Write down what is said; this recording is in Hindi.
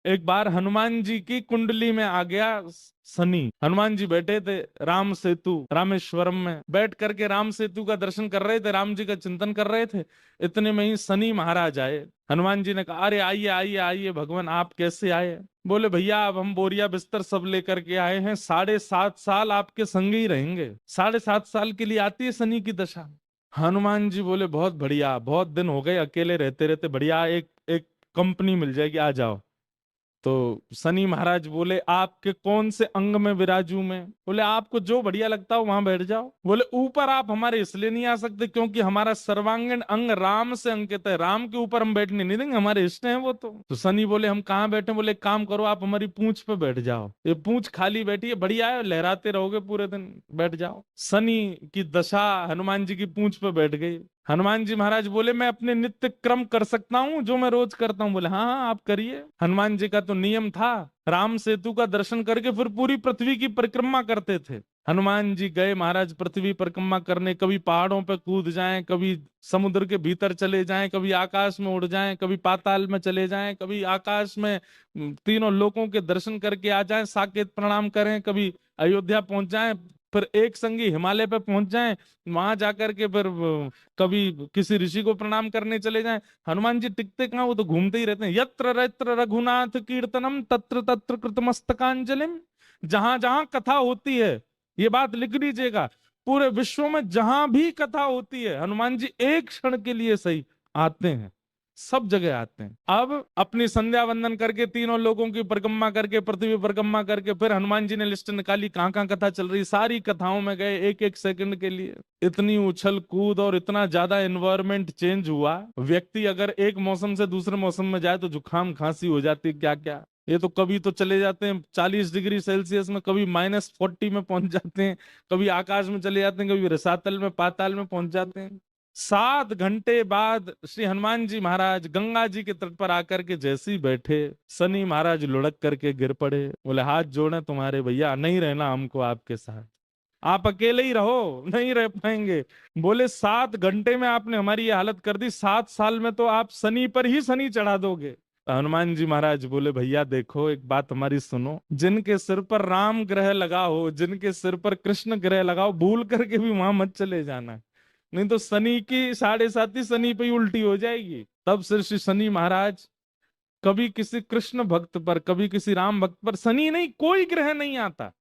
एक बार हनुमान जी की कुंडली में आ गया शनि। हनुमान जी बैठे थे राम सेतु रामेश्वरम में, बैठ करके राम सेतु का दर्शन कर रहे थे, राम जी का चिंतन कर रहे थे। इतने में ही शनि महाराज आए। हनुमान जी ने कहा, अरे आइए आइए आइए भगवान, आप कैसे आए? बोले भैया अब हम बोरिया बिस्तर सब लेकर के आए हैं, 7.5 साल आपके संग ही रहेंगे। 7.5 साल के लिए आती है शनि की दशा। हनुमान जी बोले बहुत बढ़िया, बहुत दिन हो गए अकेले रहते रहते, बढ़िया एक एक कंपनी मिल जाएगी, आ जाओ। तो शनि महाराज बोले आपके कौन से अंग में विराजू मैं? बोले आपको जो बढ़िया लगता हो वहां बैठ जाओ। बोले ऊपर आप हमारे इसलिए नहीं आ सकते क्योंकि हमारा सर्वांगीण अंग राम से अंकित है, राम के ऊपर हम बैठने नहीं देंगे, हमारे इष्ट हैं वो। तो शनि बोले हम कहाँ बैठे? बोले एक काम करो, आप हमारी पूंछ पे बैठ जाओ, ये पूंछ खाली बैठी है, बढ़िया है, लहराते रहोगे पूरे दिन, बैठ जाओ। शनि की दशा हनुमान जी की पूंछ पे बैठ गई। हनुमान जी महाराज बोले मैं अपने नित्य क्रम कर सकता हूँ जो मैं रोज करता हूँ? बोले हाँ हाँ आप करिए। हनुमान जी का तो नियम था, राम सेतु का दर्शन करके फिर पूरी पृथ्वी की परिक्रमा करते थे। हनुमान जी गए महाराज पृथ्वी परिक्रमा करने, कभी पहाड़ों पे कूद जाएं, कभी समुद्र के भीतर चले जाएं, कभी आकाश में उड़ जाएं, कभी पाताल में चले जाएं, कभी आकाश में तीनों लोकों के दर्शन करके आ जाएं, साकेत प्रणाम करें, कभी अयोध्या पहुंच जाएं, फिर एक संगी हिमालय पे पहुंच जाएं, वहां जाकर के फिर कभी किसी ऋषि को प्रणाम करने चले जाएं। हनुमान जी टिकते कहाँ, वो तो घूमते ही रहते हैं। यत्र यत्र रघुनाथ कीर्तनम तत्र तत्र कृतमस्तकांजलिम। जहां जहां कथा होती है, ये बात लिख लीजिएगा, पूरे विश्व में जहां भी कथा होती है हनुमान जी एक क्षण के लिए सही आते हैं, सब जगह आते हैं। अब अपनी संध्या वंदन करके तीनों लोगों की परिक्रमा करके पृथ्वी परिक्रमा करके फिर हनुमान जी ने लिस्ट निकाली कहाँ कहाँ कथा चल रही, सारी कथाओं में गए एक एक सेकंड के लिए। इतनी उछल कूद और इतना ज्यादा एनवायरमेंट चेंज हुआ, व्यक्ति अगर एक मौसम से दूसरे मौसम में जाए तो जुकाम खांसी हो जाती है, क्या क्या। ये तो कभी तो चले जाते हैं 40 डिग्री सेल्सियस में, कभी -40 में पहुंच जाते हैं, कभी आकाश में चले जाते हैं, कभी रसातल में पाताल में पहुंच जाते हैं। 7 घंटे बाद श्री हनुमान जी महाराज गंगा जी के तट पर आकर के जैसे ही बैठे, शनि महाराज लुढ़क करके गिर पड़े। बोले हाथ जोड़े तुम्हारे भैया, नहीं रहना हमको आपके साथ, आप अकेले ही रहो, नहीं रह पाएंगे। बोले 7 घंटे में आपने हमारी ये हालत कर दी, 7 साल में तो आप शनि पर ही शनि चढ़ा दोगे। तो हनुमान जी महाराज बोले भैया देखो एक बात हमारी सुनो, जिनके सिर पर राम ग्रह लगा हो, जिनके सिर पर कृष्ण ग्रह लगा हो, भूल करके भी वहां मत चले जाना, नहीं तो शनि की 7.5 शनि पे ही उल्टी हो जाएगी। तब से श्री शनि महाराज कभी किसी कृष्ण भक्त पर, कभी किसी राम भक्त पर, शनि नहीं कोई ग्रह नहीं आता,